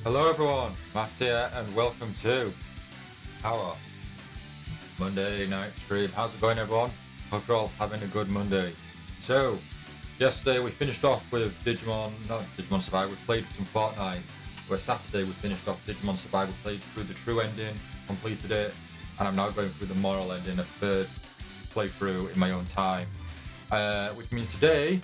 Hello everyone, Matt here and welcome to our Monday night stream. How's it going everyone? Hope you're all having a good Monday. So, yesterday we finished off with not Digimon Survive, we played some Fortnite. Where Saturday we finished off Digimon Survive, we played through the true ending, completed it, and I'm now going through the moral ending, a third playthrough in my own time. Which means today,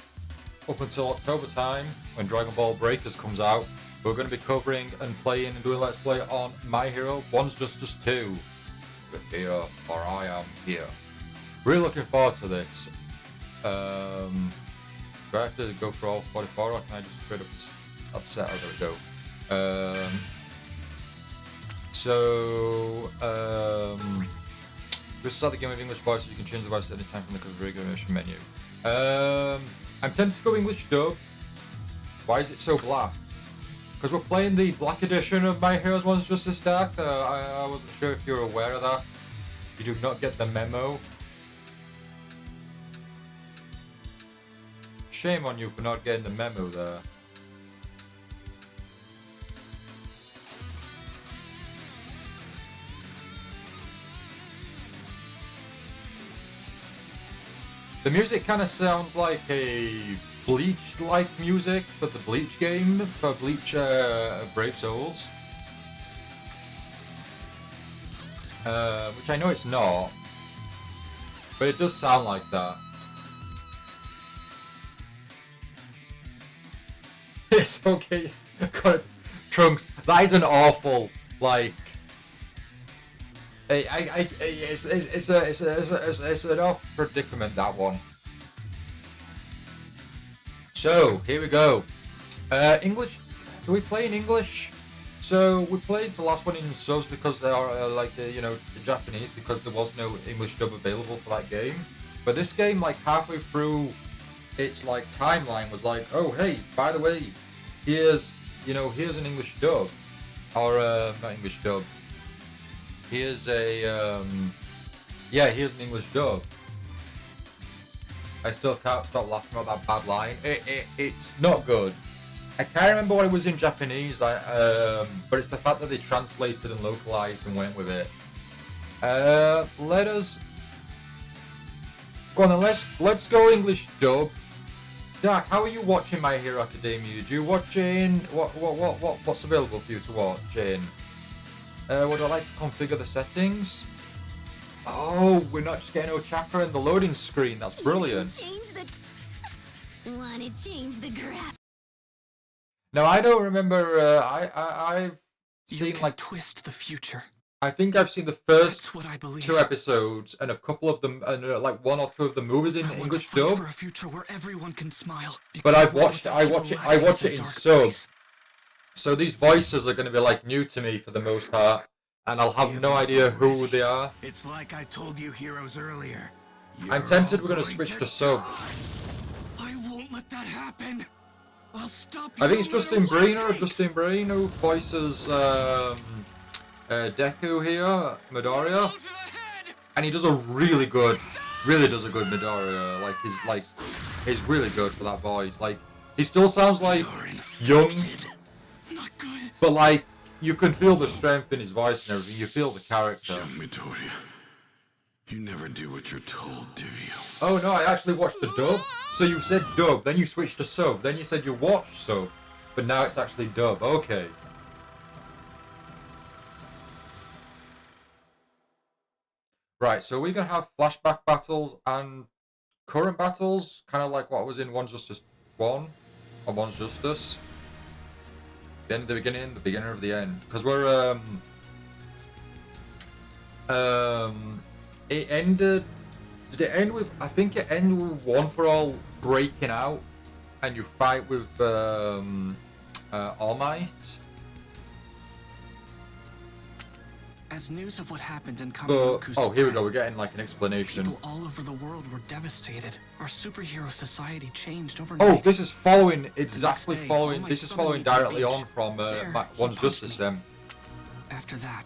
up until October time, when Dragon Ball Breakers comes out, we're going to be covering and playing and doing Let's Play on My Hero, One's Justice 2. We're here, or I am here. Really looking forward to this. Do I have to go for all 44 or can I just straight up upset? Oh, there we go. Just start the game with English voice so you can change the voice at any time from the configuration menu. I'm tempted to go English dub. Why is it so black? Because we're playing the black edition of My Hero's One's Justice Dark. I wasn't sure if you're aware of that. You do not get the memo. Shame on you for not getting the memo there. The music kind of sounds like a Bleach-like music for the Bleach game, for Bleach Brave Souls. Which I know it's not, but it does sound like that. It's okay. God, Trunks, that is an awful, like... It's an awful predicament, that one. So, here we go. English, do we play in English? So, we played the last one in subs because they are, the Japanese, because there was no English dub available for that game. But this game, like, halfway through its, like, timeline was like, oh, hey, by the way, here's an English dub. Or, not English dub. Here's here's an English dub. I still can't stop laughing about that bad line. It's not good. I can't remember what it was in Japanese, but it's the fact that they translated and localized and went with it. Let us go on then. Let's go English dub. Dak, how are you watching My Hero Academia? Do you watch in what's available for you to watch in? Would I like to configure the settings? Oh, we're not just getting Ochakra in the loading screen. That's brilliant. Wanna change the graph? Now I don't remember. I've seen like twist the future. I think I've seen the first what I believe. 2 episodes and a couple of them, and like 1 or 2 of the movies in English dub. For a future where everyone can smile. But I watch it in sub. So these voices are going to be like new to me for the most part. And I'll have no idea who they are. It's like I told you heroes earlier. I'm tempted we're going to switch to sub. I won't let that happen. I'll stop. I think it's Justin Breen who voices Deku here, Midoriya. And he does a really does a good Midoriya. He's really good for that voice. Like, he still sounds like young, Not good. but like, you can feel the strength in his voice and everything. You feel the character. Midoriya, you never do what you're told, do you? Oh no, I actually watched the dub. So you said dub, then you switched to sub, then you said you watched sub, but now it's actually dub. Okay. Right, so we're gonna have flashback battles and current battles, kind of like what was in One's Justice 1 or One's Justice. The end of the beginning of the end. Because we're it ended. Did it end with? I think it ended with One for All breaking out, and you fight with All Might. As news of what happened in But Kamiroku oh, here we go. spread, We're getting like an explanation. People all over the world were devastated. Our superhero society changed overnight. Oh, this is following exactly day, following. All Might This is summoned following me to the directly beach. on from There, One's he punched Justice. me. Then After that,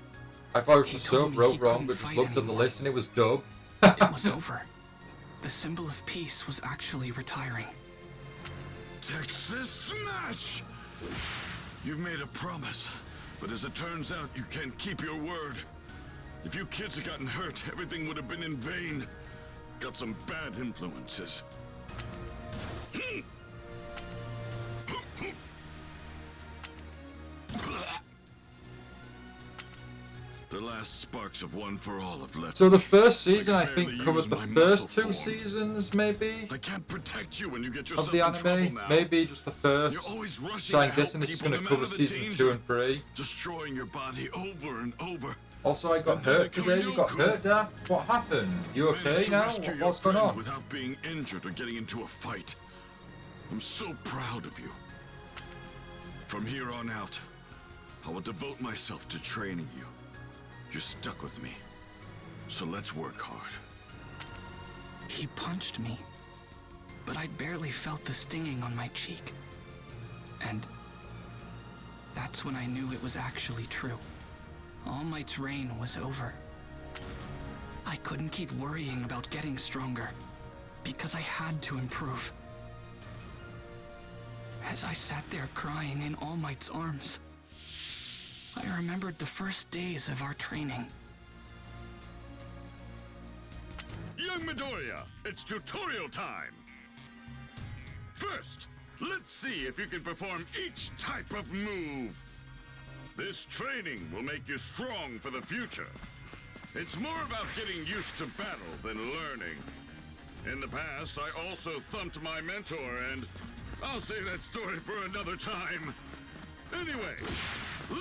I thought it was He just told sub, me wrote he wrong, couldn't but just fight looked at the anymore. list and it was dub. it was over. The symbol of peace was actually retiring. Texas Smash! You've made a promise, but as it turns out, you can't keep your word. If you kids had gotten hurt, everything would have been in vain. Got some bad influences. The last sparks of One for All have left. So the first season, I barely think, covered use the my first muscle 2 form. seasons, maybe, I can't protect you when you get of yourself the in trouble anime. now. Maybe just the first. You're always rushing So I'm to guessing help this is people going no to cover matter the season 2 danger, and 3. destroying your body over and over. Also, I got Until hurt they come today. You got Yoku. hurt, Dad? What happened? You okay Managed to now? rescue your What's going friend on? without being injured or getting into a fight. I'm so proud of you. From here on out, I will devote myself to training you. You're stuck with me, so let's work hard. He punched me, but I barely felt the stinging on my cheek. And that's when I knew it was actually true. All Might's reign was over. I couldn't keep worrying about getting stronger, because I had to improve. As I sat there crying in All Might's arms, I remembered the first days of our training. Young Midoriya, it's tutorial time! First, let's see if you can perform each type of move. This training will make you strong for the future. It's more about getting used to battle than learning. In the past, I also thumped my mentor, and I'll save that story for another time. Anyway,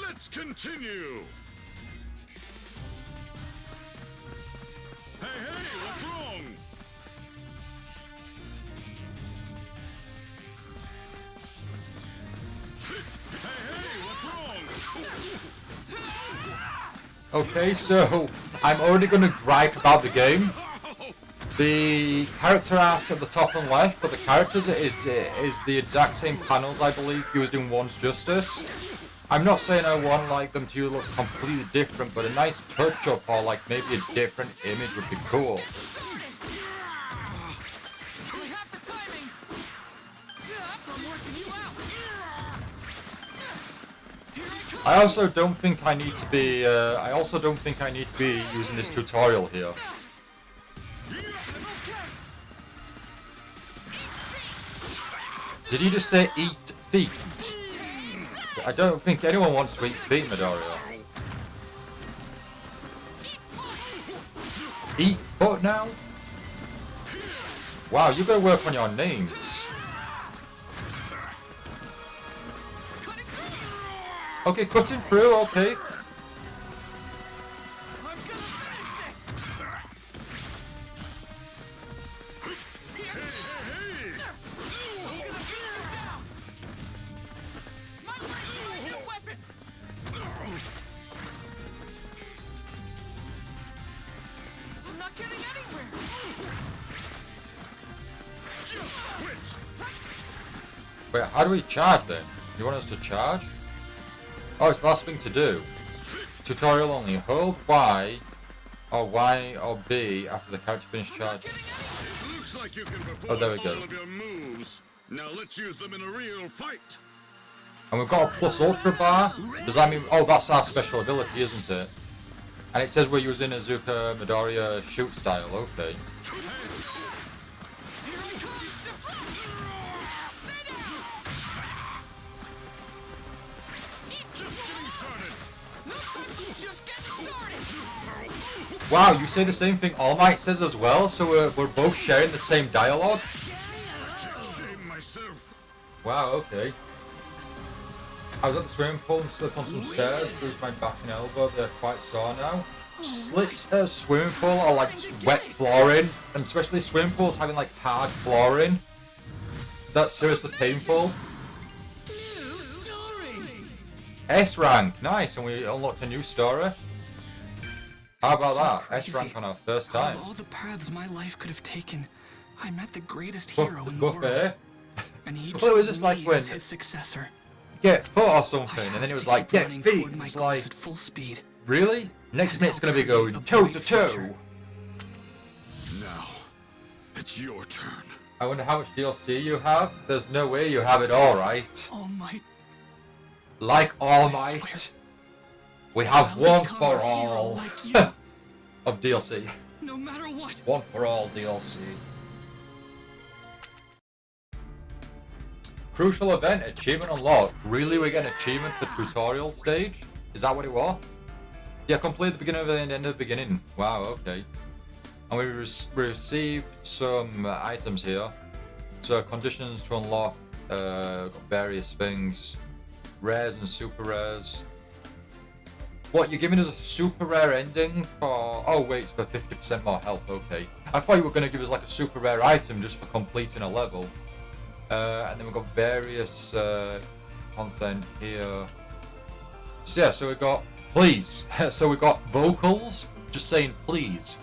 let's continue! Hey, what's wrong? Hey, what's wrong? Okay, so I'm already going to gripe about the game. The character art at the top and left for the characters is the exact same panels, I believe, used in One's Justice. I'm not saying I want like them to look completely different, but a nice touch-up or like maybe a different image would be cool. We have the timing! I'm working you out! Here I come! I also don't think I need to be using this tutorial here. Did he just say eat feet? I don't think anyone wants to eat feet, Midoriya. Eat foot now? Wow, you gotta work on your names. Okay, cutting through, okay. I'm not getting anywhere! Just quit! Wait, how do we charge then? You want us to charge? Oh, it's the last thing to do. Tutorial only. Hold Y or B after the character finishes charging. Looks like you can perform Oh, there we go. all of your moves. Now let's use them in a real fight. And we've got a plus ultra bar. Does that mean... Oh, that's our special ability, isn't it? And it says we're using Azuka Midoriya shoot style. Okay. Here I come! Deflect! Stay down! Just getting started. No, just getting started! Wow, you say the same thing All Might says as well, so we're both sharing the same dialogue? Shame myself. Wow, okay. I was at the swimming pool and slipped on some stairs, bruised my back and elbow, they're quite sore now. Slips at a swimming pool are like just wet flooring, and especially swimming pools having like hard flooring. That's seriously painful. S rank, nice, and we unlocked a new story. How about that? S rank on our first time. Of all the paths my life could have taken, I met the greatest Buff, hero in the buff world. air. And he Well, it was chose just like me when- as his successor. Get foot or I something, and then it have was to like, keep get running feet. toward my It's goals like, at full speed. really? Next And minute's I'll gonna be create going a toe bright to toe. future. Now, it's your turn. I wonder how much DLC you have? There's no way you have it all, right? All Might, Like All Might, we have one for all of DLC. No matter what. One for all DLC. Crucial event, achievement unlocked. Really, we're getting achievement for tutorial stage? Is that what it was? Yeah, complete the beginning of the end of the beginning. Wow, okay. And we received some items here. So conditions to unlock, got various things. Rares and super rares. What, you're giving us a super rare ending for... Oh wait, it's for 50% more health, okay. I thought you were going to give us like a super rare item just for completing a level. And then we've got various content here. So yeah, so we got... Please. So we got vocals, just saying please.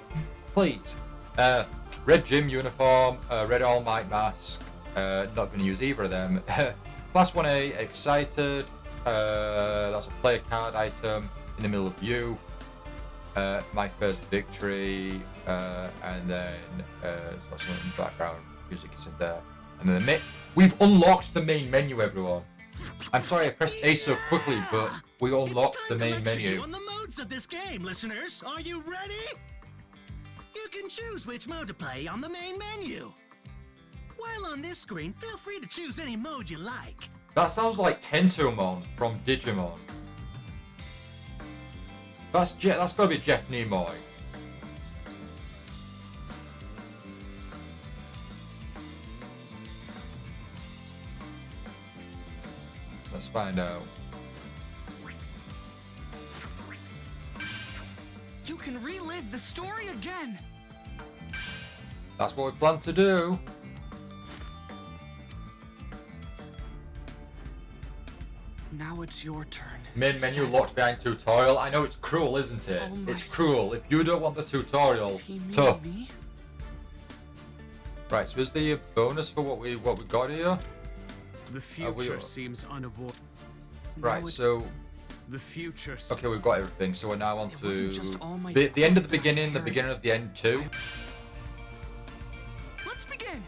Please. Red gym uniform, red All Might mask. Not going to use either of them. Class 1A, excited. That's a player card item in the middle of youth. My first victory. And then it's got some in the background. Music is in there. And then we've unlocked the main menu, everyone. I'm sorry I pressed A so quickly, but we unlocked the main menu. On the modes of this game, listeners, are you ready? You can choose which mode to play on the main menu. While on this screen, feel free to choose any mode you like. That sounds like Tentomon from Digimon. That's gotta be Jeff Nimoy. Let's find out. You can relive the story again. That's what we plan to do. Now it's your turn. Main menu locked behind tutorial. I know it's cruel, isn't it? It's cruel. If you don't want the tutorial, tough. Right, so is the bonus for what we got here? The future seems unavoidable. Right, so the future. Okay, we've got everything. So we're now on to the end of the beginning of the end too. Let's begin.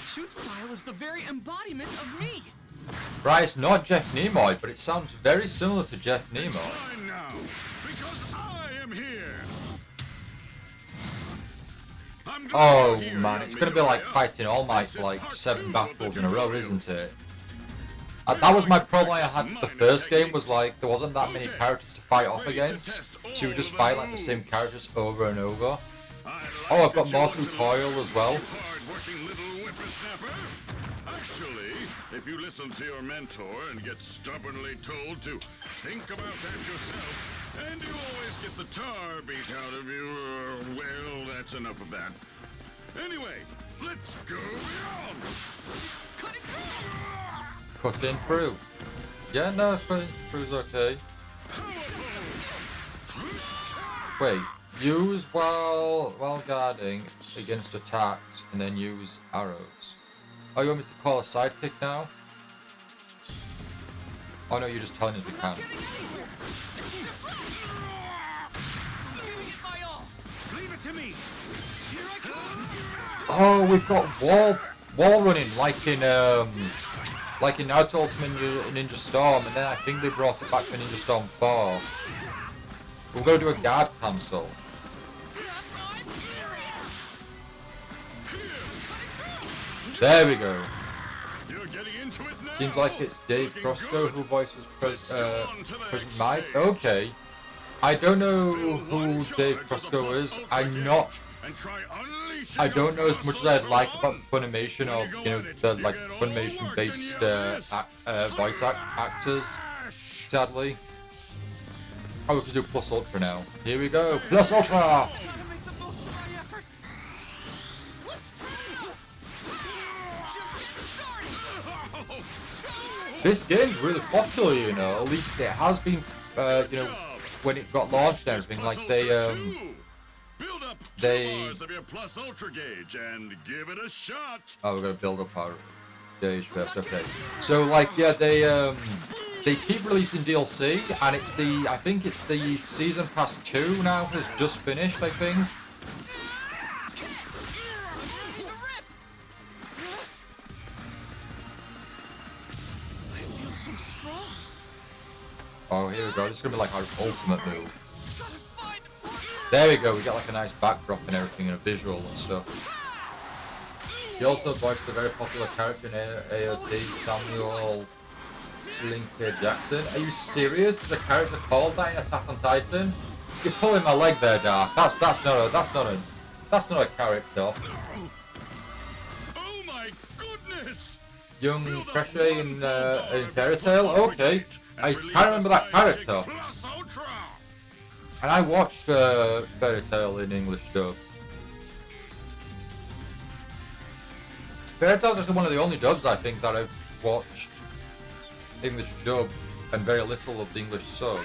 Shoot style is the very embodiment of me. Right, it's not Jeff Nimoy, but it sounds very similar to Jeff Nimoy. Fine now, because I am here. Oh man, it's gonna be like fighting All Might for like 7 battles in a row, isn't it? That was my problem I had with the first game, was like there wasn't that many characters to fight off against. So you just fight like the same characters over and over. Oh, I've got more tutorial as well. Actually, if you listen to your mentor and get stubbornly told to think about that yourself, and you always get the tar beat out of you, well, that's enough of that. Anyway, let's go beyond. Cutting through. Yeah, no, cutting through's okay. Wait, use while guarding against attacks, and then use arrows. Oh, you want me to call a sidekick now? Oh no, you're just telling us we can. Leave it to me. Here I come. Oh, we've got wall running like in Naruto Ultimate Ninja Storm, and then I think they brought it back for Ninja Storm 4. We're gonna do a guard cancel. There we go. Seems like it's Dave Crosco who voices President Mike. Okay. I don't know who Dave Crosco is. I don't know as much as I'd like about Funimation, or the like Funimation-based voice actors. Sadly. Oh, we can do Plus Ultra now. Here we go. Plus Ultra. This game's really popular, at least it has been, when it got launched and everything, like Build up 2 bars of your Plus Ultra gauge and give it a shot. Oh, we're gonna build up our gauge first, okay. So, like, yeah, they keep releasing DLC, and I think it's the Season Pass 2 now has just finished, I think. So strong. Oh, here we go. This is gonna be like our ultimate move. There we go. We got like a nice backdrop and everything, and a visual and stuff. He also voiced the very popular character in AOT, Samuel Lincoln Jackson. Are you serious? There's a character called that in Attack on Titan? You're pulling my leg there, Dark. That's not a character. Oh my goodness! Young Pressure in Fairy Tail? Okay. I can't remember that character. And I watched Fairy Tail in English dub. Fairy Tail's actually one of the only dubs I think that I've watched English dub and very little of the English sub.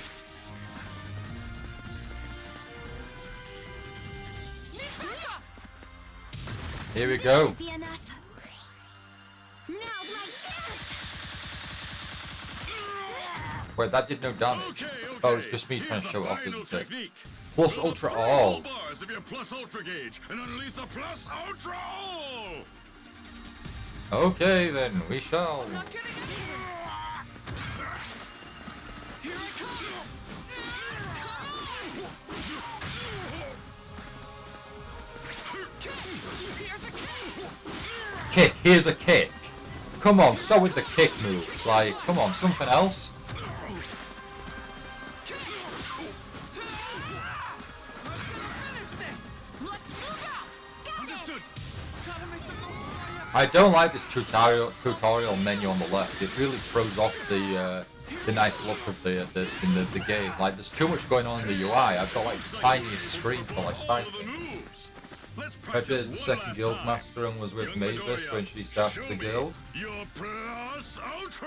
Here we go. Wait, that did no damage. Oh, it's just me trying to show it off, isn't it? Plus Ultra All. Bars of your Plus Ultra gauge and unleash the Plus Ultra All. Okay, then we shall. Kick, here's a kick. Come on, start with the kick moves. Like, come on, something else. I don't like this tutorial menu on the left. It really throws off the nice look of the game. Like, there's too much going on in the UI. I've got like the tiniest screen for like 5 things. Prejudice, the second guild master, and was with Mavis when she started the guild.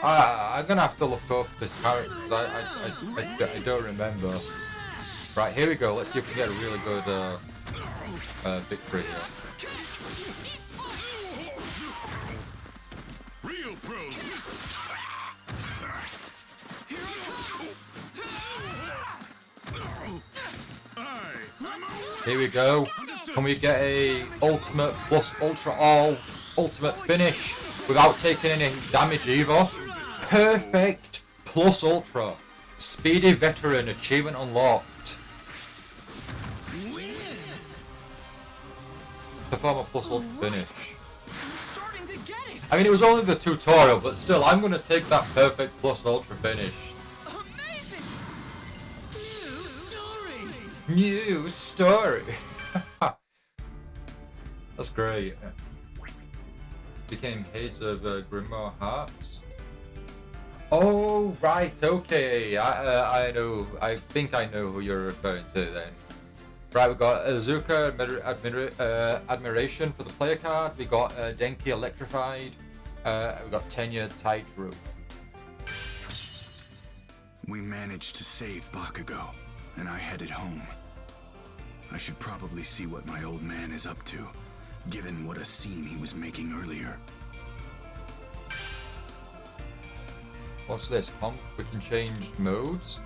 I'm gonna have to look up this character because I don't remember. Right, here we go. Let's see if we can get a really good victory here. Real pros. Here we go. Can we get a ultimate plus ultra all ultimate finish without taking any damage either? Perfect plus ultra. Speedy veteran achievement unlocked. Perform a plus ultra finish. I mean, it was only the tutorial, but still, I'm going to take that perfect plus ultra finish. New story. That's great. Became Hades of Grimoire Hearts. Oh right, okay. I know. I think I know who you're referring to then. Right, we got Azuka Admiration for the player card. We got Denki Electrified. We got Tenya Tightrope. We managed to save Bakugo, and I headed home. I should probably see what my old man is up to, given what a scene he was making earlier. What's this? We can change modes?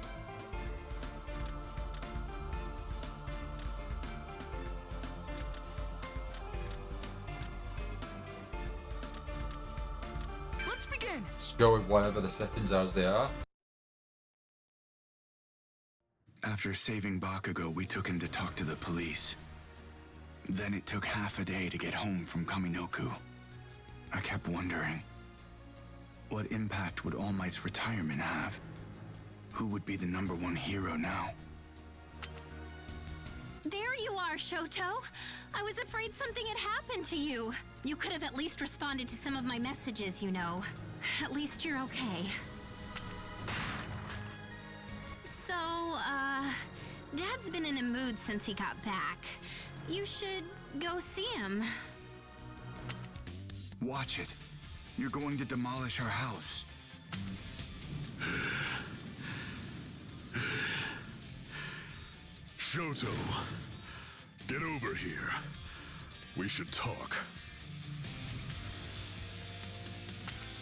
Let's begin. Just go with whatever the settings are as they are. After saving Bakugo, we took him to talk to the police. Then it took half a day to get home from Kaminoku. I kept wondering, what impact would All Might's retirement have? Who would be the #1 hero now? There you are, Shoto. I was afraid something had happened to you. You could have at least responded to some of my messages, you know. At least you're okay. So, Dad's been in a mood since he got back. You should go see him. Watch it. You're going to demolish our house. Shoto, get over here. We should talk.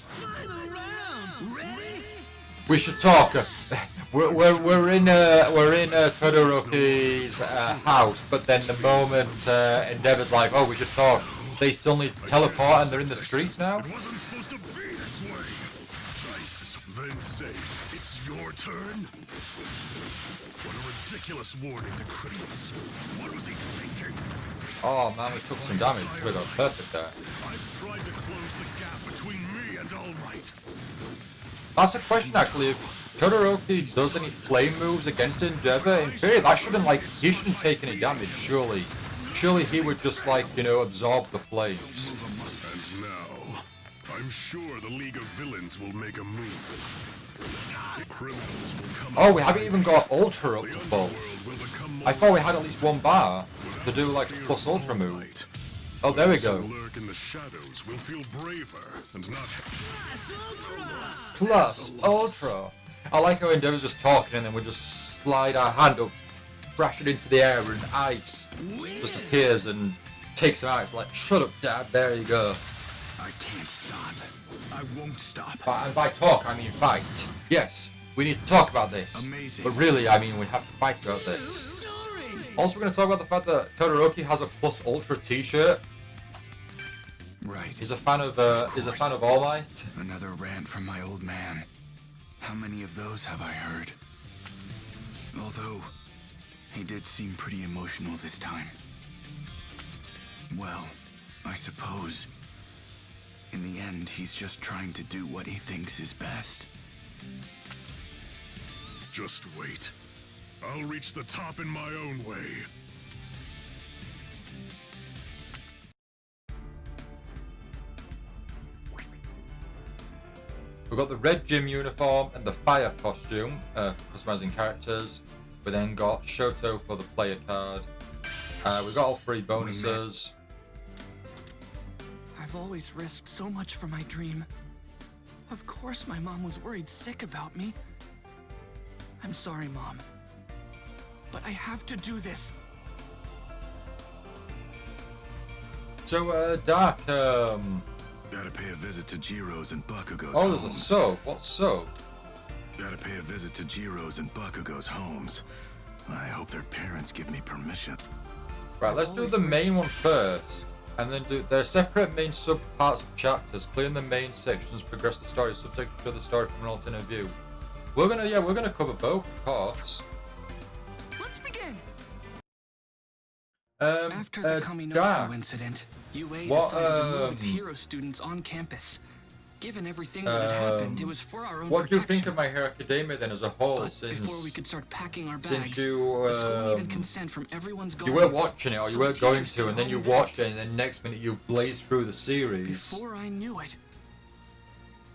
Final round! Ready? We should talk. We're in Todoroki's house, but then the moment Endeavor's like, oh, we should talk, they suddenly teleport and they're in the streets now. It wasn't supposed to be this way. Nice. Then say, it's your turn. What a ridiculous warning to criminals. What was he thinking? Oh man, we took some damage. We got perfect there. I've tried to close the gap between me and All Might. That's a question actually. If Todoroki does any flame moves against Endeavor, in theory that shouldn't he shouldn't take any damage, surely. Surely he would just absorb the flames. And now, I'm sure the League of Villains will make a move. Criminals will come. Oh, we haven't even got Ultra up to full. I thought we had at least one bar to do a plus Ultra move. Oh, there we go. Lurk in the shadows will feel braver and not Plus Ultra. I like how Endeavor's just talking and then we just slide our hand up, crash it into the air, and ice just appears and takes him out. It's like, shut up, Dad. There you go. I can't stop. I won't stop. And by talk, I mean fight. Yes, we need to talk about this. Amazing. But really, I mean we have to fight about this. Also, we're going to talk about the fact that Todoroki has a Plus Ultra T-shirt. Right. He's a fan of All Might. Another rant from my old man. How many of those have I heard? Although, he did seem pretty emotional this time. Well, I suppose, in the end, he's just trying to do what he thinks is best. Just wait. I'll reach the top in my own way. We've got the red gym uniform and the fire costume, customizing characters. We then got Shoto for the player card. We've got all three bonuses. I've always risked so much for my dream. Of course my mom was worried sick about me. I'm sorry, Mom. But I have to do this. So, Dark, Gotta pay a visit to Jiro's and Bakugo's oh, homes. there's a soap. What soap? Gotta pay a visit to Jiro's and Bakugo's homes. I hope their parents give me permission. Right, let's do the main one first. And then do their separate main sub-parts of chapters. Clearing the main sections, progress the story, subsections show the story from an alternate view. We're gonna cover both, of course. Let's begin. After After the Kaminoku incident, UA decided to move its hero students on campus. Given everything that had happened, it was for our own what do you protection. think of My Hero Academia then as a whole? But since before we could start packing our since bags, you the school needed consent from everyone's you guardians. weren't watching it or you so weren't the going teachers to, did and then home you watched visits. it, and then next minute you blazed through the series. Before I knew it,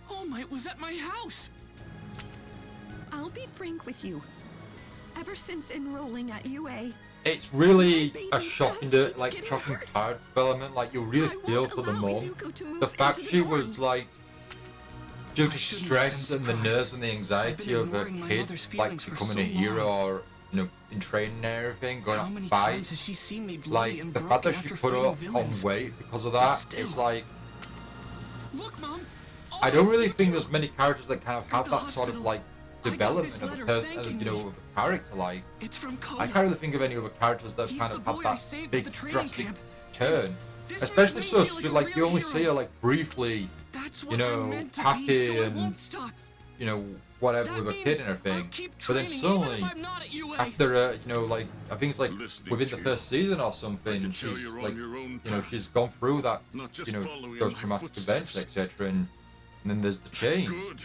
All Might was at my house. I'll be frank with you. Ever since enrolling at UA, It's really My a baby shocking, just keeps like getting shocking hurt. character development. Like you really I feel won't for the allow mom. Izuku to move The fact into she the was dorms. like, due I to shouldn't have stress been and the surprised. nerves and the anxiety I've of been her ignoring my kid, mother's like feelings for becoming so a hero long. or in training and everything, going How out many to fight. times has she seen me bloody Like and the fact broken that she after put fighting up villains? on weight because of But that, still. it's like Look, Mom. All I don't Might really did think you. there's many characters that kind of have the that sort of hospital, like I got development this of a letter person, thanking of me. a character. Like It's from Koya. I can't really think of any other characters that He's kind the of have boy I that saved at big the training drastic camp. turn. This Especially made so, me feel like a like you real only see hero. her like briefly, That's you what know, I'm meant to happy be, so I and won't stop. you know, whatever That with a means kid and I'll everything. keep But then training, suddenly, even if I'm not at UA. after you know, like I think it's like Listening within to the you. first season or I something, can tell she's you're like, on your own you know, path. she's gone through that, Not just you know, following those my traumatic footsteps. events, etc. And then there's the That's change. good.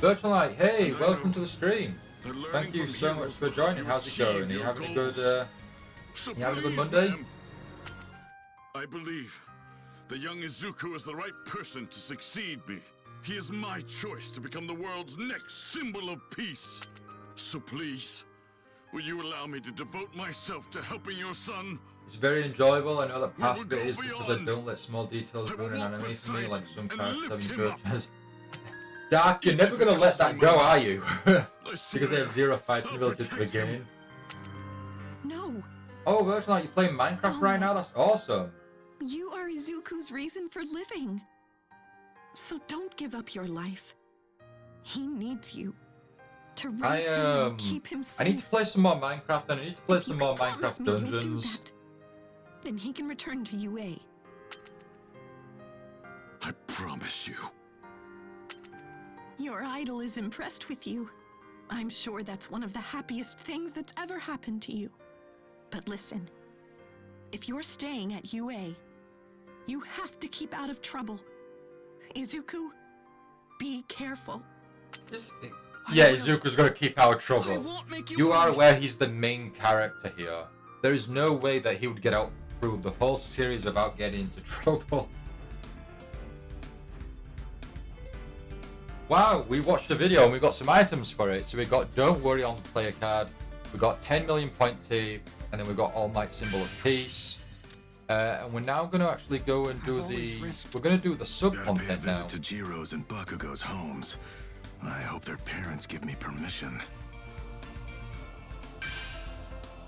Virtualite, hey, And I welcome know to the stream. that learning Thank you from so much heroes for will help joining. you How's it achieve going? Are you your having a goals. good? So you having a good please, Monday? ma'am, I believe the young Izuku is the right person to succeed me. He is my choice to become the world's next symbol of peace. So please, will you allow me to devote myself to helping your son? It's very enjoyable. I know that We part will of it go is because I beyond. don't let small details I will ruin an walk anime for me, beside like you some and characters lift having him up. surgeons. Dark, you're never gonna let that go, are you? I Because they have zero fighting I'll ability to protect him. begin. No, Oh, Virtualite, you're playing Minecraft right now? That's awesome. you are Izuku's reason for living. So don't give up your life. He needs you to I raise him and keep him safe. I need to play some more Minecraft, and I need to play If some you more can promise Minecraft me you'll do dungeons. that, then he can return to UA. I promise you. Your idol is impressed with you. I'm sure that's one of the happiest things that's ever happened to you. But listen, if you're staying at UA, you have to keep out of trouble. Izuku, be careful. Yeah, Izuku's gonna keep out of trouble. I won't make you You are worry. aware he's the main character here. There is no way that he would get out through the whole series without getting into trouble. Wow, we watched the video and we got some items for it. So we got Don't Worry on the player card, we got 10 million point tea, and then we got All Might Symbol of Peace. And we're now going to actually go and do we're going to do the sub Gotta pay a content now. visit to Jiro's and Bakugo's homes. I hope their parents give me permission.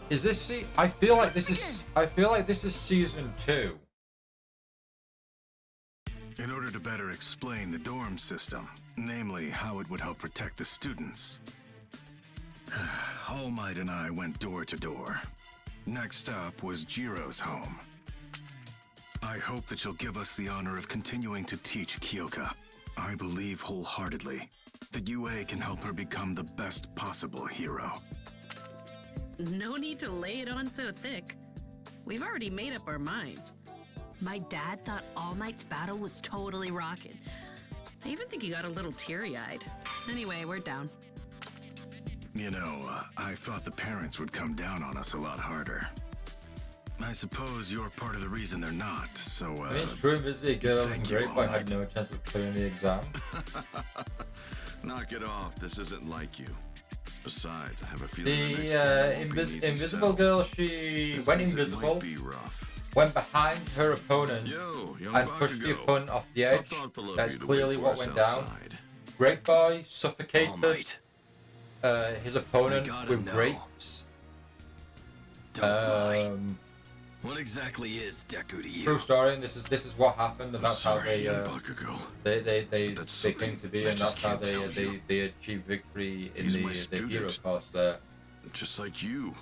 Is this I feel like this is season 2. In order to better explain the dorm system, namely how it would help protect the students, All Might and I went door to door. Next up was Jiro's home. I hope that you'll give us the honor of continuing to teach Kyoka. I believe wholeheartedly that UA can help her become the best possible hero. No need to lay it on so thick. We've already made up our minds. My dad thought All Might's battle was totally rockin'. I even think he got a little teary-eyed. Anyway, we're down. You know, I thought the parents would come down on us a lot harder. I suppose you're part of the reason they're not, so, I mean, it's true, Vizzy girl, thank you, great boy All had Might. no chance of clearing the exam. Knock it off. This isn't like you. Besides, I have a feeling the next The time won't be an easy invisible sell. girl, she This went visit invisible, might be rough. went behind her opponent, Yo, young and pushed the Bakugo. opponent off the How edge. thoughtful of That's you to clearly wait what for us went down. outside. Great boy All suffocated Might. his opponent gotta with know. grapes. Don't lie. Um, What exactly is Deku to True story, and this is what happened, and that's how Sorry, they young Bakugo. they That's came to something be, I and just that's how can't tell you. they achieved victory in He's my the hero student. course there. Just like you.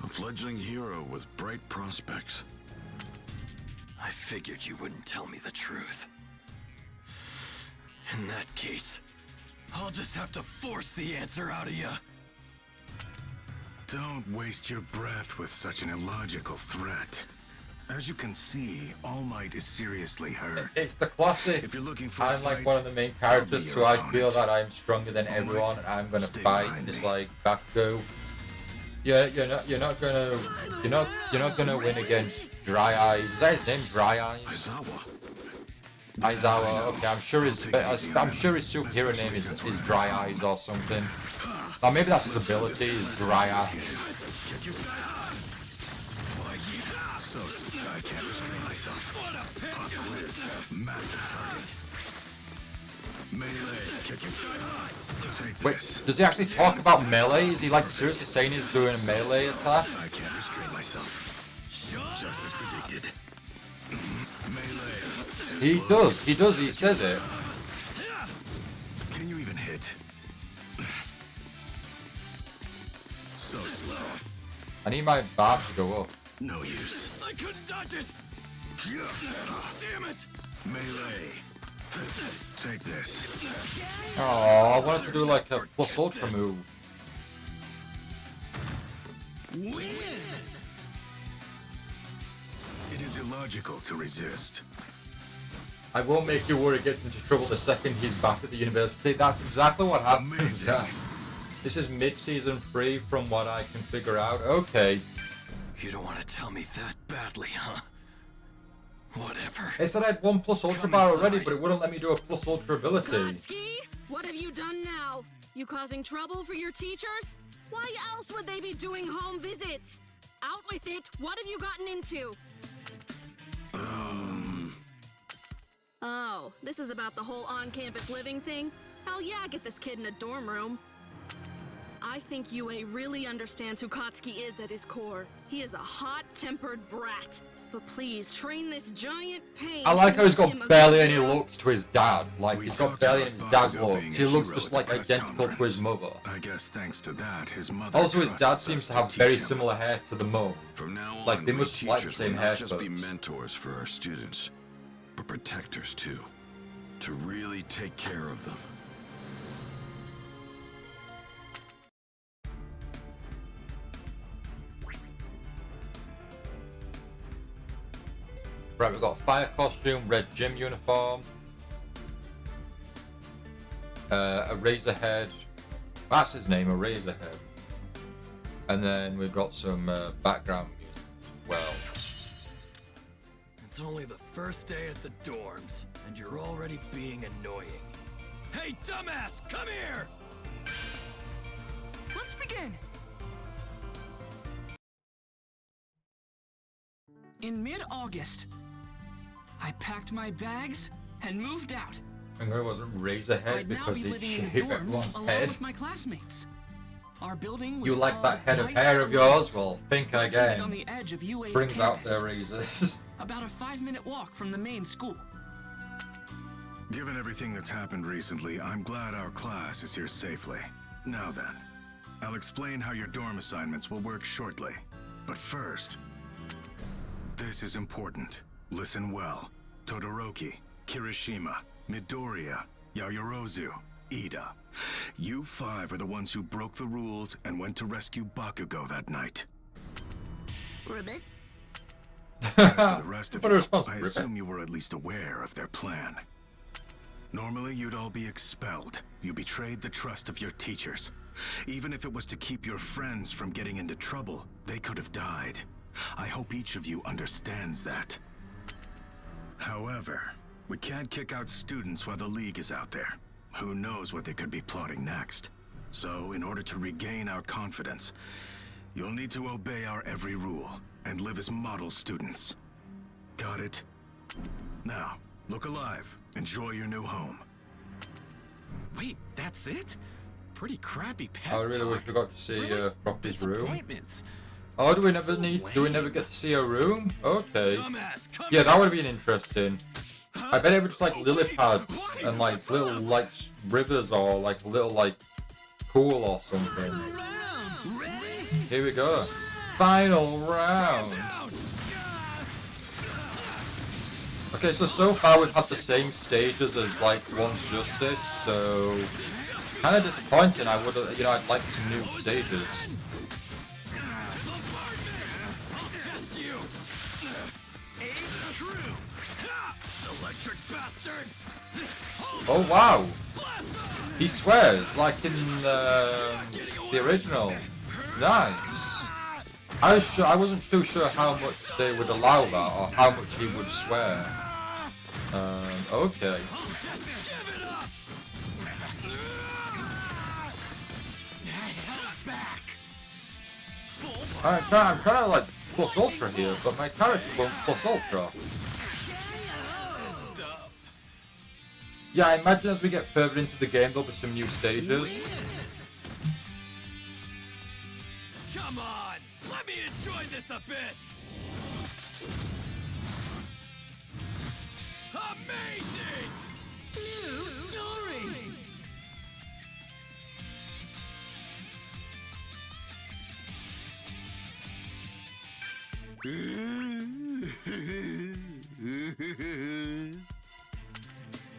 A fledgling hero with bright prospects. I figured you wouldn't tell me the truth. In that case, I'll just have to force the answer out of you. Don't waste your breath with such an illogical threat. As you can see, All Might is seriously hurt. It's the classic. If you're looking for a I'm like fight, one of the main I'll be characters, your so I opponent. feel that I'm stronger than All right, everyone, and I'm gonna stay fight. behind It's me. like Bakugo. You're not gonna win against Dry Eyes. Is that his name? Dry Eyes. Aizawa. Aizawa. Okay, I'm sure his I'll take it easy on him, superhero name is especially since we're Dry home. Eyes or something. Or maybe that's his ability, is Dry Eyes. So I can't restrain myself. Pop quiz. Massive target. Melee. Kick you. Take Wait, this. does he actually talk about melee? Is he like seriously saying he's doing a melee attack? I can't restrain myself. Just as predicted. Melee. He does, he says it. Can you even hit? So slow. I need my bar to go up. No use. I couldn't dodge it! Damn it! Melee. Take this. Oh, I wanted to do like a plus ultra move. It is illogical to resist. I won't make you worry gets into trouble the second he's back at the university. That's exactly what happens. Amazing. Yeah. This is mid-season 3 from what I can figure out. Okay. You don't want to tell me that badly, huh? Whatever. It said I had 1 plus ultra Come bar already, inside. but it wouldn't let me do a plus ultra ability. Kotsky, what have you done now? You causing trouble for your teachers? Why else would they be doing home visits? Out with it. What have you gotten into? Oh, this is about the whole on-campus living thing? Hell yeah, get this kid in a dorm room. I think Yue really understands who Katsuki is at his core. He is a hot-tempered brat. But please, train this giant pain. I like how he's got barely any looks to his dad. Like, he's got barely any of his dad's looks. He looks just like identical to his mother. I guess thanks to that, his mother. Also, his dad seems to have very similar hair to the mom. From now on, like, they must like the same hair. Just be mentors for our students, but protectors too. To really take care of them. Right, we've got a fire costume, red gym uniform, a razor head. That's his name, a razor head. And then we've got some background music as well. It's only the first day at the dorms, and you're already being annoying. Hey, dumbass, come here! Let's begin! In mid-August, I packed my bags and moved out. And it wasn't razor head I'd now because be he'd living in the shave dorms everyone's along head. with my classmates. Our building was You like that called head of Knights hair of yours? Alliance, Well, think located again. on the edge of UA's Brings out campus, their razors. about a 5-minute walk from the main school. Given everything that's happened recently, I'm glad our class is here safely. Now then, I'll explain how your dorm assignments will work shortly. But first, this is important. Listen well. Todoroki, Kirishima, Midoriya, Yaoyorozu, Ida. You 5 are the ones who broke the rules and went to rescue Bakugo that night. Ribbit? As for the rest of What a you, response, I Ribbit. assume you were at least aware of their plan. Normally, you'd all be expelled. You betrayed the trust of your teachers. Even if it was to keep your friends from getting into trouble, they could have died. I hope each of you understands that. However, we can't kick out students while the League is out there. Who knows what they could be plotting next? So, in order to regain our confidence, you'll need to obey our every rule and live as model students. Got it? Now, look alive. Enjoy your new home. Wait, that's it? Pretty crappy pep I really wish talk. we got to see Really? Froppy's room. Disappointments. Oh, do we never So do we never lame. get to see a room? Okay. Dumbass, come Yeah, that here! would have been interesting. I bet it was just like lily pads and like little like rivers or like little like pool or something. Here we go. Final round. Okay, so far we've had the same stages as like One's Justice, so kind of disappointing. I would have, I'd like some new stages. Oh wow! He swears like in the original. Nice. I wasn't too sure how much they would allow that or how much he would swear. Okay. I'm trying to like plus ultra here, but my character won't plus ultra. Yeah, I imagine as we get further into the game, there'll be some new stages. Come on! Let me enjoy this a bit! Amazing! New story!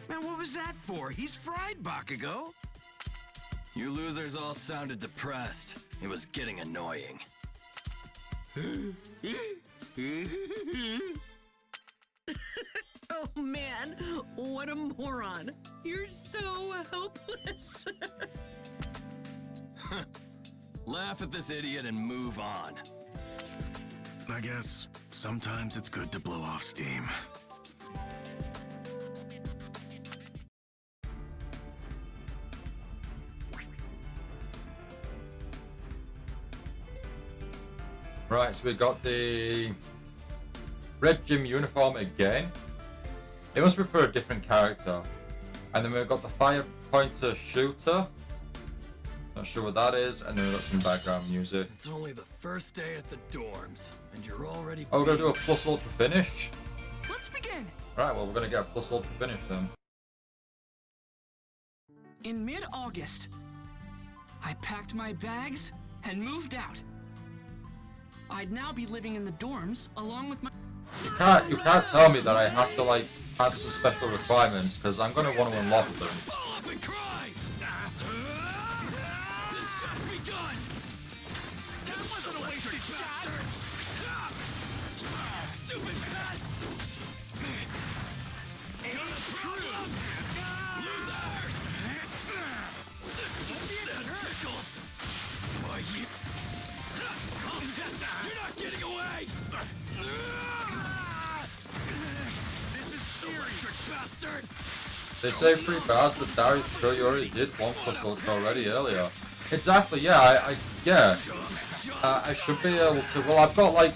Man, what was that for? He's fried, Bakugo. You losers all sounded depressed. It was getting annoying. Oh man, what a moron. You're so hopeless. Laugh at this idiot and move on. I guess sometimes it's good to blow off steam. Right, so we got the red gym uniform again. It must be for a different character. And then we've got the fire pointer shooter. Not sure what that is. And then we've got some background music. It's only the first day at the dorms, and you're already. Oh, we're gonna do a plus ultra finish. Let's begin. Alright, well, we're gonna get a plus ultra finish then. In mid-August, I packed my bags and moved out. I'd now be living in the dorms along with my... You can't tell me that I have to, like, have some special requirements, because I'm gonna want to unlock them. Ball up and cry! This just begun! That wasn't a wasted shot! Stupid pest! Got a problem! Loser! That tickles! Why you... I'll test! You're not getting away! This is serious, bastard! They say 3 bars, but Darius, sure you already did one plus ultra already earlier. Exactly, yeah, I should be able to. Well, I've got like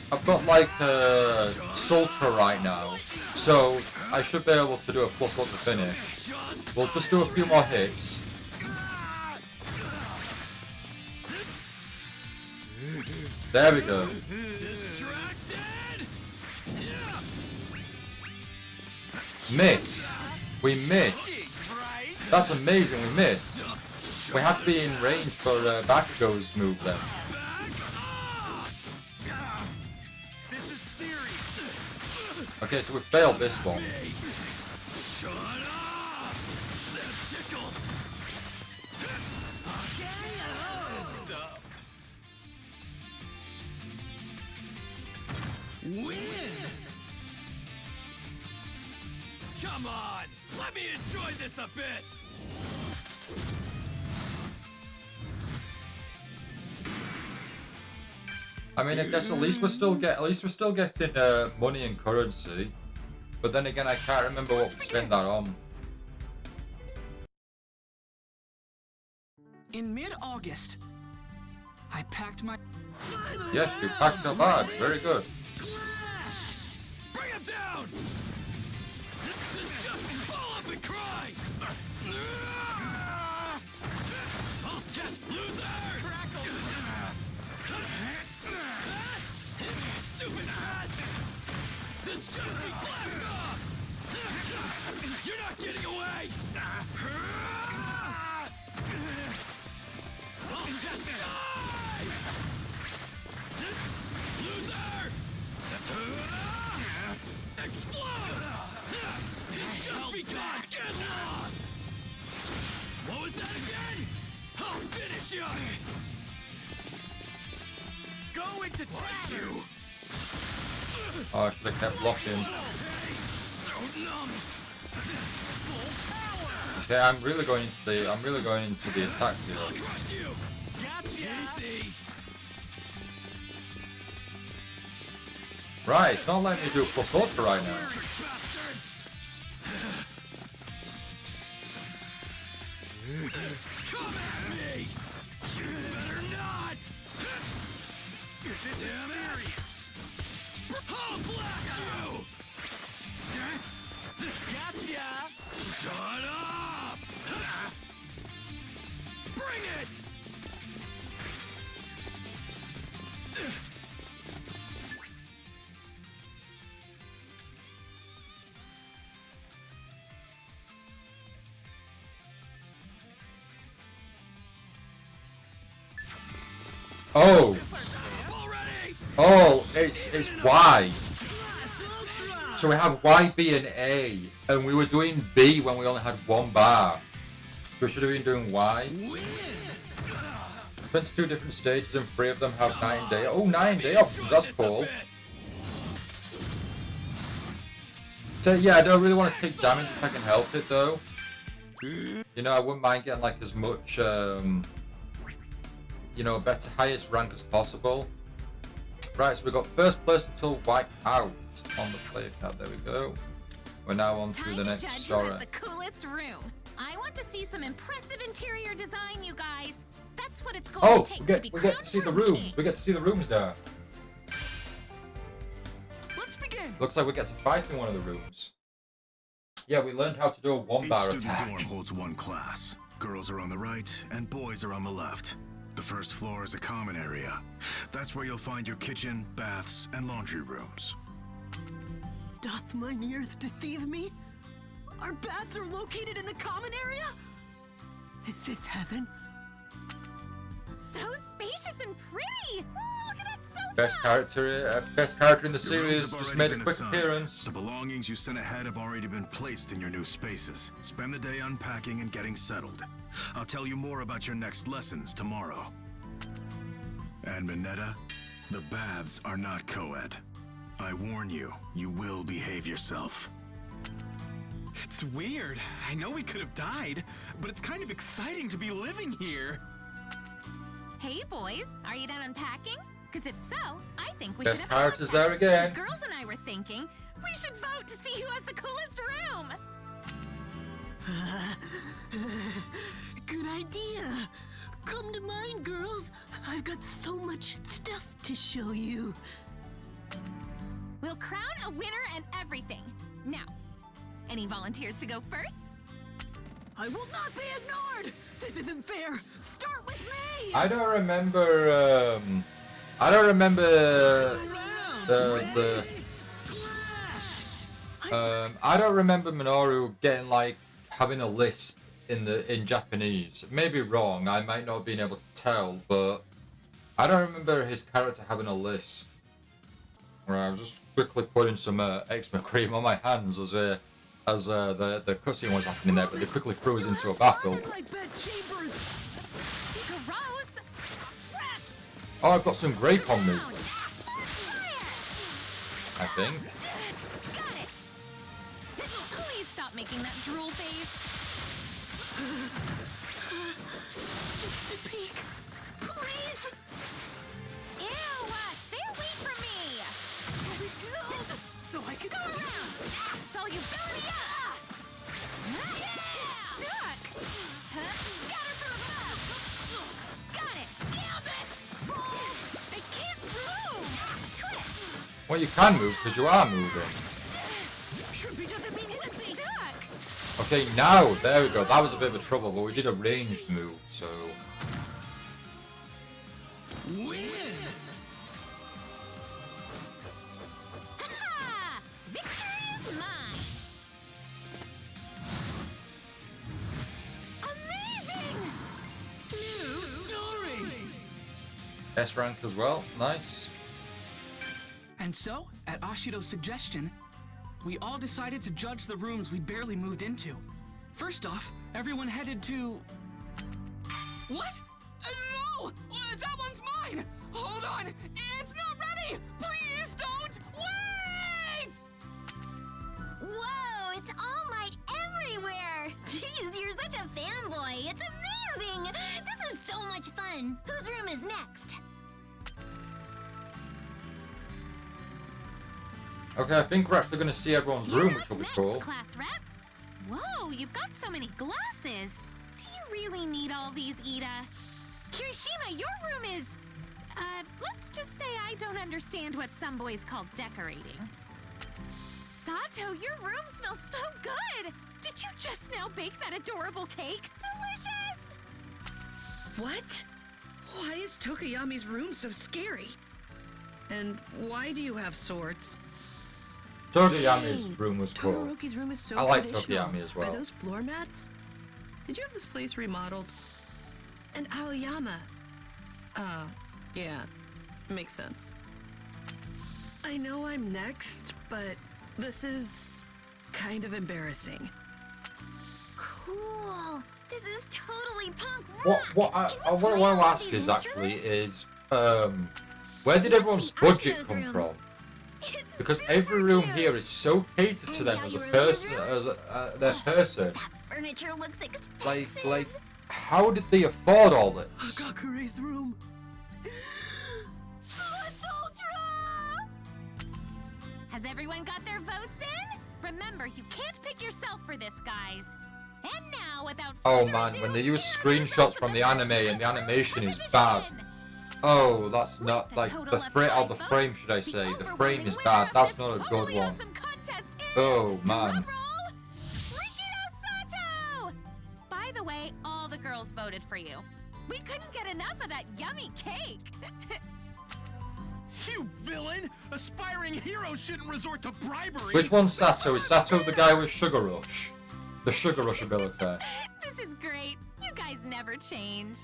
Sultra right now, so I should be able to do a plus ultra finish. We'll just do a few more hits. There we go. Miss. We missed. That's amazing, we missed. We have to be in range for Bakugo's move then. Okay, so we failed this one. Win! Come on! Let me enjoy this a bit! I mean, I guess at least we're still getting money and currency. But then again, I can't remember what we spent that on. In mid-August, I packed my... Yes, you packed up hard. Very good. Bring him down! This just ball up and cry! I'll just loser! Stupid ass! This just be blast off! You're not getting away! I'll just die! Loser! Explode! It's just begun! Get lost! What was that again? I'll finish you! Go into tattoo! Oh, I should have kept blocking. So numb! Full power! Okay, I'm really going into the attack here. I'll crush you! Gotcha! Easy! Right, it's not letting me do a plus ultra right now. Come at me! You better not! This is serious! I'll blast you! Gotcha! Shut up! Bring it! Oh! Oh, it's Y. So we have Y, B, and A, and we were doing B when we only had 1 bar. We should have been doing Y. 22 different stages, and 3 of them have 9 day. Oh, 9 day options. That's cool. So yeah, I don't really want to take damage if I can help it though. You know, I wouldn't mind getting like as much, you know, better highest rank as possible. Right, so we got first place until wiped out on the player card. There we go. We're now on to the next Sora. The coolest room. I want to see some impressive interior design, you guys. That's what it's going to take to be we get to see the rooms. king. We get to see the rooms now. Let's begin. Looks like we get to fight in one of the rooms. Yeah, we learned how to do a 1 bar Each student attack. dorm holds 1 class. Girls are on the right, and boys are on the left. The first floor is a common area. That's where you'll find your kitchen, baths, and laundry rooms. Doth mine earth deceive me? Our baths are located in the common area? Is this heaven? So spacious and pretty! Ooh, look at that sofa! Best character in the Your series rooms have just already made a been quick assigned. appearance. The belongings you sent ahead have already been placed in your new spaces. Spend the day unpacking and getting settled. I'll tell you more about your next lessons tomorrow. And Minetta, the baths are not co-ed. I warn you, you will behave yourself. It's weird. I know we could have died, but it's kind of exciting to be living here. Hey boys, are you done unpacking? Because if so, I think we Best should have a characters contest. there again. The girls and I were thinking we should vote to see who has the coolest room. Good idea. Come to mine, girls. I've got so much stuff to show you. We'll crown a winner and everything. Now, any volunteers to go first? I will not be ignored. This isn't fair. Start with me. I don't remember. I don't remember I don't remember Minoru getting like having a lisp in Japanese. Maybe wrong. I might not have been able to tell, but I don't remember his character having a lisp. Right, I was just quickly putting some eczema cream on my hands as the cutscene was happening there, but they quickly threw us into a battle. Oh, I've got some grape on me. I think. Got it. Please stop making that drool face. Just a peek, please. Ew, stay away from me. So I can go around. Solubility up. It's stuck. Scatter from above. Got it. Damn it. They can't move. Twist. Well, you can move because you are moving. Shrimpy doesn't mean it's Stuck. Okay, now there we go. That was a bit of a trouble, but we did a ranged move, so. Win! Ha! Victory is mine. Amazing! New story! S rank as well. Nice. And so, at Ashido's suggestion, we all decided to judge the rooms we barely moved into. First off, everyone headed to... What? No! That one's mine! Hold on! It's not ready! Please don't! Wait! Whoa, it's All Might everywhere! Jeez, you're such a fanboy. It's amazing! This is so much fun. Whose room is next? Okay, I think we're actually going to see everyone's room, which will be Next, cool. class rep. Whoa, you've got so many glasses. Do you really need all these, Ida? Kirishima, your room is... let's just say I don't understand what some boys call decorating. Sato, your room smells so good! Did you just now bake that adorable cake? Delicious! What? Why is Tokuyami's room so scary? And why do you have swords? Tokuyami's room was cool. Todoroki's room is so I like traditional. Tokuyami as well. Are those floor mats? Did you have this place remodeled? And Aoyama? Yeah. Makes sense. I know I'm next, but this is kind of embarrassing. Cool. This is totally punk rock. What I want to ask is actually where did everyone's budget come from? Because every room here is so catered to them as a person, their person. That furniture looks expensive. Like, how did they afford all this? Kakure's room. Has everyone got their votes in? Remember, you can't pick yourself for this, guys. And now, without Oh further man, ado, when they use here are the screenshots results from of the anime and the animation is bad. Oh, that's not like the frame, should I say? The frame is bad. That's not a good one. Oh man. Sato! By the way, all the voted for you. We couldn't get enough of that yummy cake. You villain! Aspiring heroes shouldn't resort to bribery! Which one's Sato? Is Sato the guy with Sugar Rush? The Sugar Rush ability. This is great. You guys never change.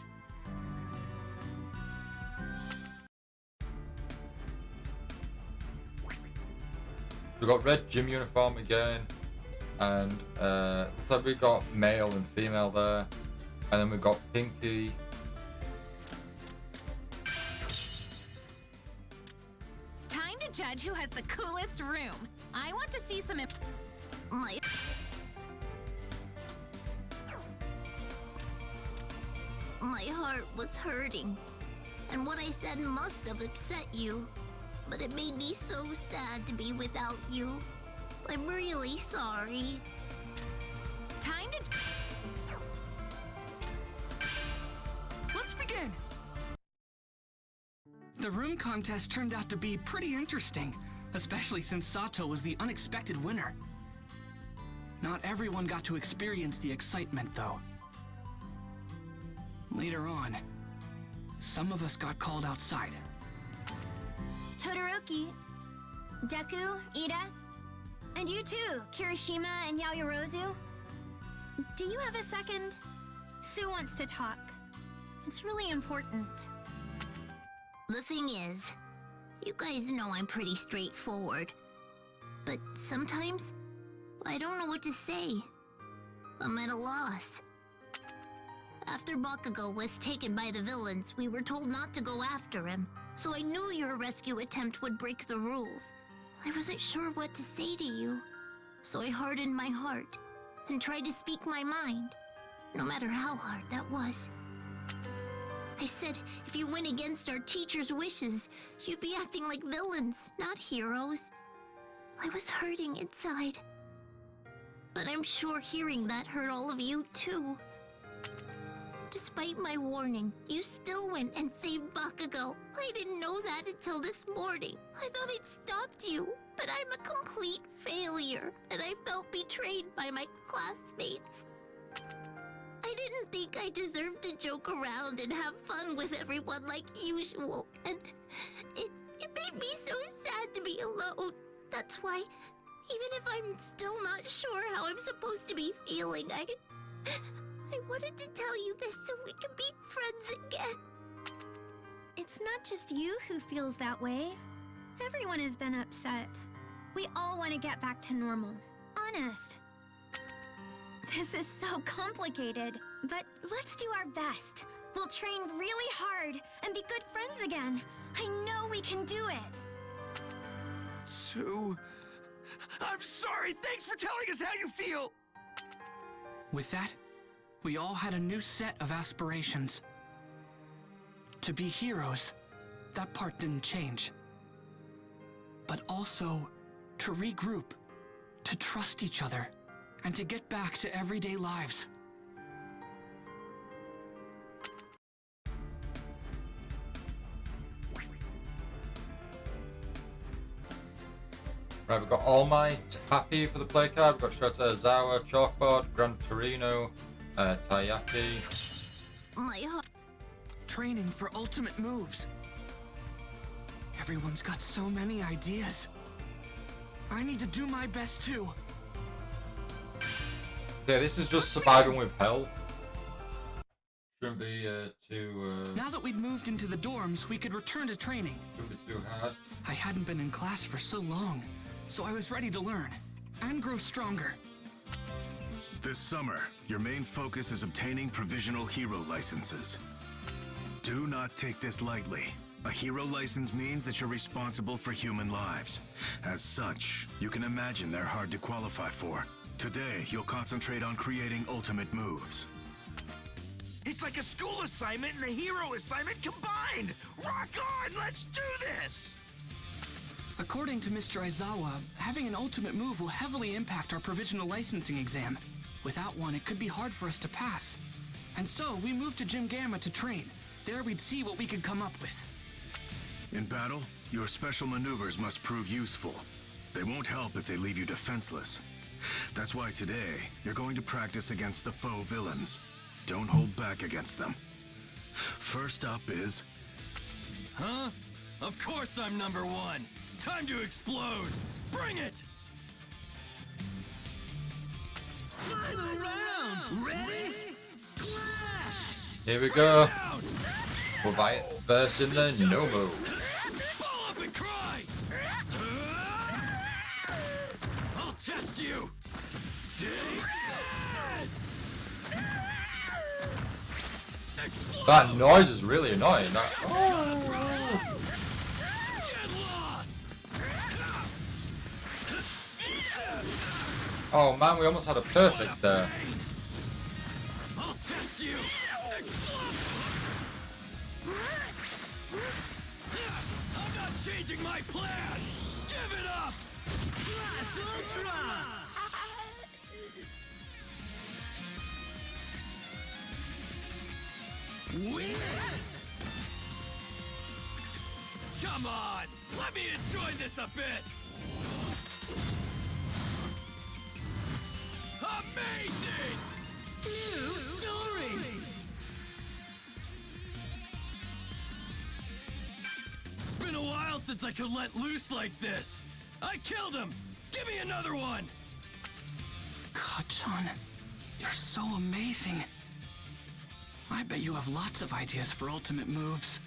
We got red gym uniform again, and looks like we got male and female there, and then we got Pinky. Time to judge who has the coolest room. I want to see some. My heart was hurting, and what I said must have upset you. But it made me so sad to be without you. I'm really sorry. Time to... Let's begin! The room contest turned out to be pretty interesting, especially since Sato was the unexpected winner. Not everyone got to experience the excitement, though. Later on, some of us got called outside. Todoroki, Deku, Ida, and you too, Kirishima and Yaoyorozu. Do you have a second? Sue wants to talk. It's really important. The thing is, you guys know I'm pretty straightforward. But sometimes, I don't know what to say. I'm at a loss. After Bakugo was taken by the villains, we were told not to go after him. So I knew your rescue attempt would break the rules. I wasn't sure what to say to you. So I hardened my heart and tried to speak my mind, no matter how hard that was. I said, if you went against our teacher's wishes, you'd be acting like villains, not heroes. I was hurting inside. But I'm sure hearing that hurt all of you too. Despite my warning, you still went and saved Bakugo. I didn't know that until this morning. I thought I'd stopped you, but I'm a complete failure, and I felt betrayed by my classmates. I didn't think I deserved to joke around and have fun with everyone like usual, and it made me so sad to be alone. That's why, even if I'm still not sure how I'm supposed to be feeling, I wanted to tell you this so we can be friends again. It's not just you who feels that way. Everyone has been upset. We all want to get back to normal. Honest. This is so complicated, but let's do our best. We'll train really hard and be good friends again. I know we can do it. Sue, I'm sorry. Thanks for telling us how you feel. With that, we all had a new set of aspirations. To be heroes, that part didn't change. But also, to regroup, to trust each other, and to get back to everyday lives. Right, we've got All Might, Happy for the play card, we've got Shota Ozawa, Chalkboard, Gran Torino, Taiyaki. Training for ultimate moves. Everyone's got so many ideas. I need to do my best too. Okay, this is just surviving with health. Shouldn't be too... Now that we'd moved into the dorms, we could return to training. Shouldn't be too hard. I hadn't been in class for so long, so I was ready to learn and grow stronger. This summer, your main focus is obtaining provisional hero licenses. Do not take this lightly. A hero license means that you're responsible for human lives. As such, you can imagine they're hard to qualify for. Today, you'll concentrate on creating ultimate moves. It's like a school assignment and a hero assignment combined! Rock on! Let's do this! According to Mr. Aizawa, having an ultimate move will heavily impact our provisional licensing exam. Without one, it could be hard for us to pass. And so, we moved to Gym Gamma to train. There we'd see what we could come up with. In battle, your special maneuvers must prove useful. They won't help if they leave you defenseless. That's why today, you're going to practice against the foe villains. Don't hold back against them. First up is... Huh? Of course I'm number one. Time to explode. Bring it! Final round! Ready? Clash! Here we go. We're versing the Nomu. Ball up and cry! I'll test you! Take this! Explode! That noise is really annoying. That... Get lost! Oh man, we almost had a perfect there. I'll test you! Explode! I'm not changing my plan! Give it up! Blast Ultra! Win! Come on! Let me enjoy this a bit! Amazing! New story! It's been a while since I could let loose like this. I killed him! Give me another one! Kachan, you're so amazing. I bet you have lots of ideas for ultimate moves.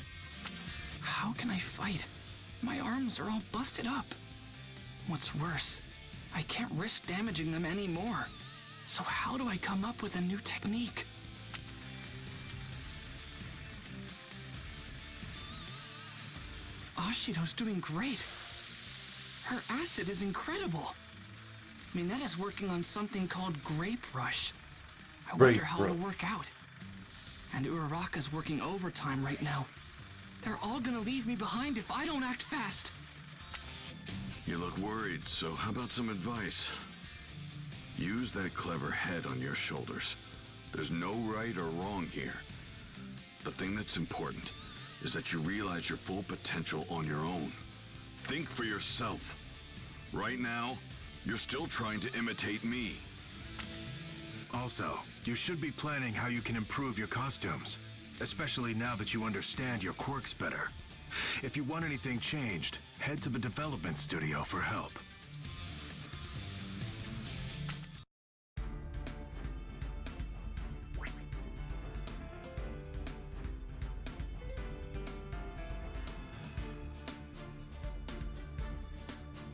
How can I fight? My arms are all busted up. What's worse, I can't risk damaging them anymore. So how do I come up with a new technique? Ashido's doing great. Her acid is incredible. Minetta's working on something called Grape Rush. I wonder how it'll work out. And Uraraka's working overtime right now. They're all gonna leave me behind if I don't act fast. You look worried, so how about some advice? Use that clever head on your shoulders. There's no right or wrong here. The thing that's important is that you realize your full potential on your own. Think for yourself. Right now, you're still trying to imitate me. Also, you should be planning how you can improve your costumes, especially now that you understand your quirks better. If you want anything changed, head to the development studio for help.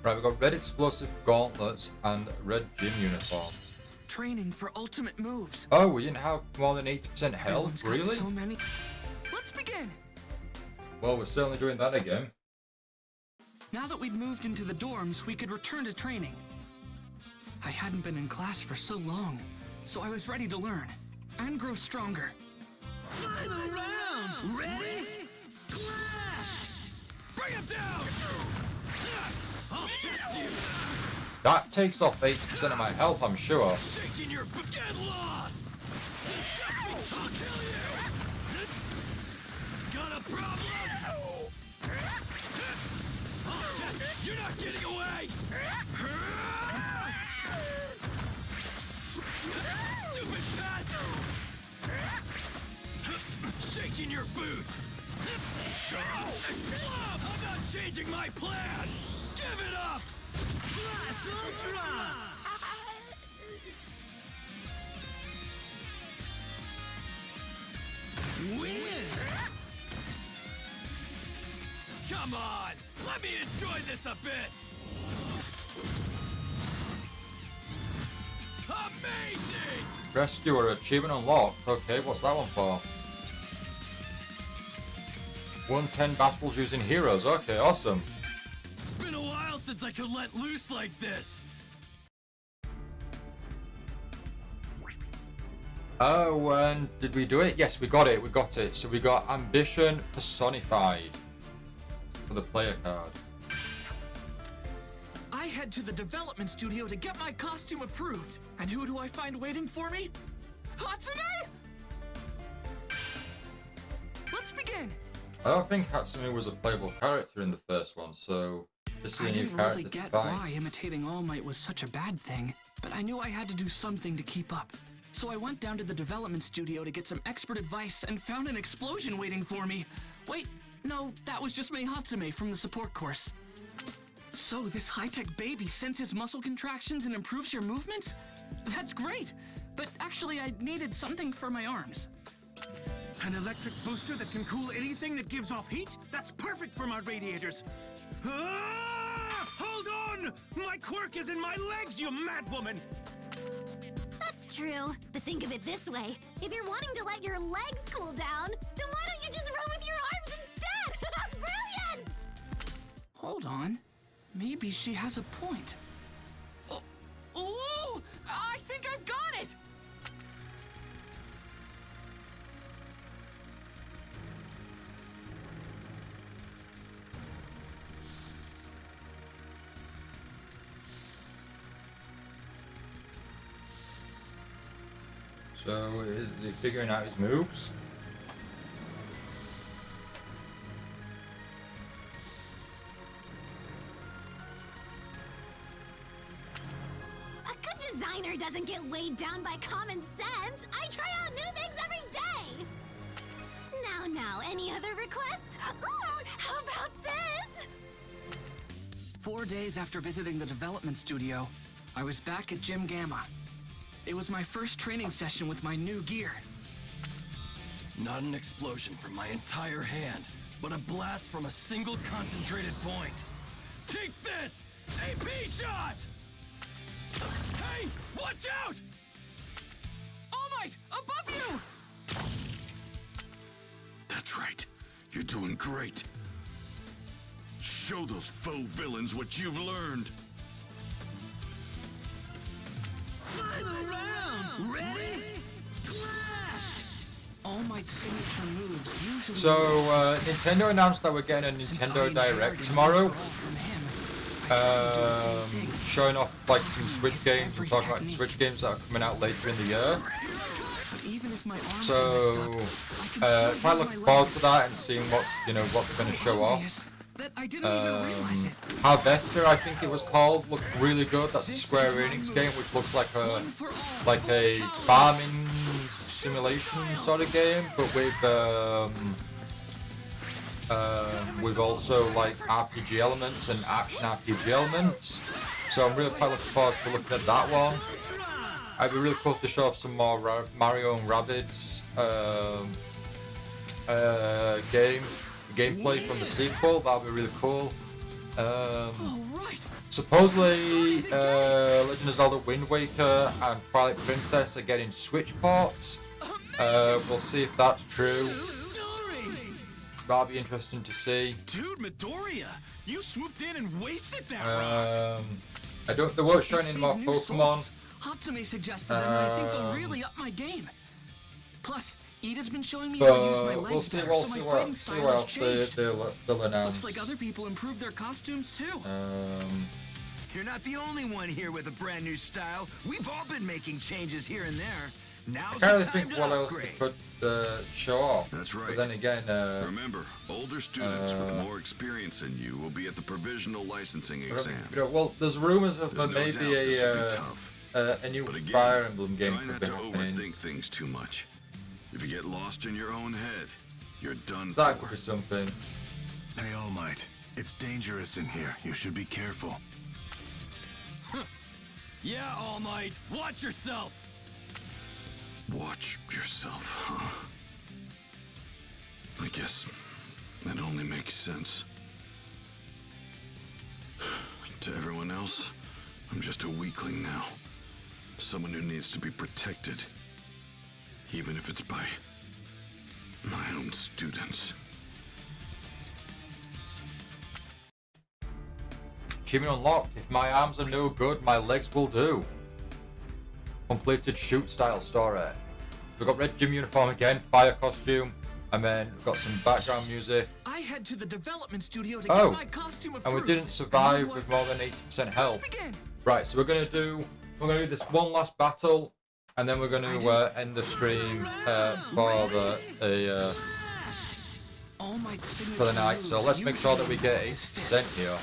Right, we've got red explosive gauntlets and red gym uniform. Training for ultimate moves. Oh, we didn't have more than 80% health? Everyone's got Really? so many. Let's begin. Well, we're certainly doing that again. Now that we'd moved into the dorms, we could return to training. I hadn't been in class for so long, so I was ready to learn and grow stronger. Final round! Ready? Clash! Bring him down! I'll test you! That takes off 80% of my health, I'm sure. Shaking your get lost! It's just me! I'll kill you! Got a problem? I'll test it! You're not getting away! Stupid pest! Shaking your boots! Shut up! Explode! I'm not changing my plan! Give it up! Blast Ultra! Win! Come on! Let me enjoy this a bit! Amazing! Rescuer achievement unlocked. Okay, what's that one for? 110 battles using heroes. Okay, awesome. It's been a while since I could let loose like this. Oh, and did we do it? Yes, we got it. We got it. So we got ambition personified for the player card. I head to the development studio to get my costume approved. And who do I find waiting for me? Hatsune! Let's begin. I don't think Hatsune was a playable character in the first one, so this is a I new didn't character really to get find. why imitating All Might was such a bad thing, but I knew I had to do something to keep up. So I went down to the development studio to get some expert advice and found an explosion waiting for me. Wait, no, that was just Mei Hatsume from the support course. So this high-tech baby senses muscle contractions and improves your movements? That's great, but actually I needed something for my arms. An electric booster that can cool anything that gives off heat? That's perfect for my radiators. Ah! Hold on! My quirk is in my legs, you mad woman! That's true, but think of it this way. If you're wanting to let your legs cool down, then why don't you just run with your arms instead? Brilliant! Hold on. Maybe she has a point. Oh, I think I've got it! So, is he figuring out his moves? A good designer doesn't get weighed down by common sense. I try out new things every day. Now, any other requests? Ooh, how about this? 4 days after visiting the development studio, I was back at Gym Gamma. It was my first training session with my new gear. Not an explosion from my entire hand, but a blast from a single concentrated point. Take this! AP shot! Hey, watch out! All Might, above you! That's right. You're doing great. Show those faux villains what you've learned. Final round! Ready? Clash! All Might's signature moves usually... So, Nintendo announced that we're getting a Nintendo Direct tomorrow. Showing off like some Switch games and talking about Switch games that are coming out later in the year. So, quite looking forward to that and seeing what's what they're going to show off. Harvester, I think it was called, looked really good. That's a Square Enix game, which looks like a farming simulation sort of game, but with also like RPG elements and action RPG elements. So I'm really quite looking forward to looking at that one. It'd be really cool to show off some more Mario and Rabbids gameplay from the sequel. That'd be really cool. Supposedly, Legend of Zelda Wind Waker and Twilight Princess are getting Switch ports. We'll see if that's true. That'll be interesting to see. Dude, Midoriya, you swooped in and wasted that rock. They weren't showing any more Pokemon. Hatsume suggested that, and I think they'll really up my game. Plus, Ida's been showing me how to use my legs better, so my fighting style has changed. They'll announce. Looks like other people improved their costumes too. You're not the only one here with a brand new style. We've all been making changes here and there. Now's I can't really the time think to what else upgrade. they could show off. That's right. But then again, remember, older students with more experience than you will be at the provisional licensing exam. Well, there's rumors of There's no maybe doubt this will be tough. a new But again, Fire Emblem game try not could be to happening. overthink things too much. If you get lost in your own head, you're done So that for. could be something. Hey, All Might. It's dangerous in here. You should be careful. Yeah, All Might, watch yourself! Watch yourself, huh? I guess that only makes sense. To everyone else, I'm just a weakling now. Someone who needs to be protected. Even if it's by my own students. Achievement unlocked. If my arms are no good, my legs will do. Completed shoot style story. We've got red gym uniform again, fire costume, and then we've got some background music. I head to the development studio to get my costume approved. And we didn't survive with more than 80% health. Right, so we're gonna do this one last battle, and then we're gonna end the stream for the night. So let's make sure that we get 80% here.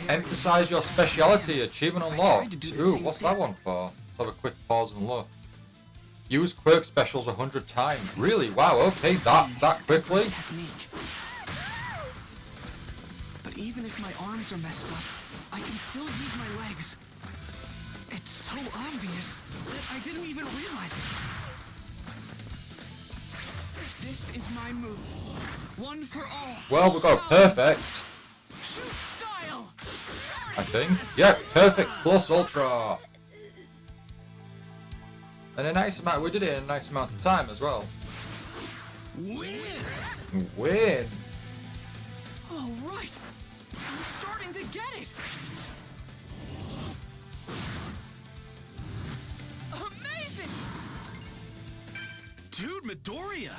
Emphasize your speciality. Achievement unlocked. Ooh, what's that one for? Let's have a quick pause and look. Use quirk specials 100 times. Really? Wow, okay, that quickly? Technique. But even if my arms are messed up, I can still use my legs. It's so obvious that I didn't even realize it. This is my move. One for all. Well, we got perfect. Shoot style. I think. Yeah, perfect plus ultra. And a nice amount. We did it in a nice amount of time as well. Win. All right. I'm starting to get it. Amazing. Dude, Midoriya.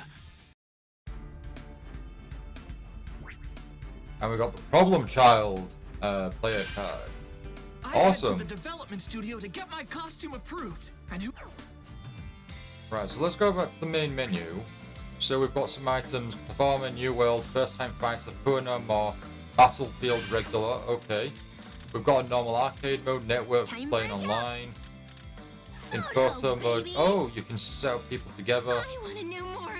And we got the problem child player card. Awesome. I went to the development studio to get my costume approved. And who? Right, so let's go back to the main menu. So we've got some items: Performer, New World, First Time Fighter, Poor No More, Battlefield Regular. Okay. We've got a normal arcade mode, network playing online. In photo mode, oh, you can set up people together. I want to know more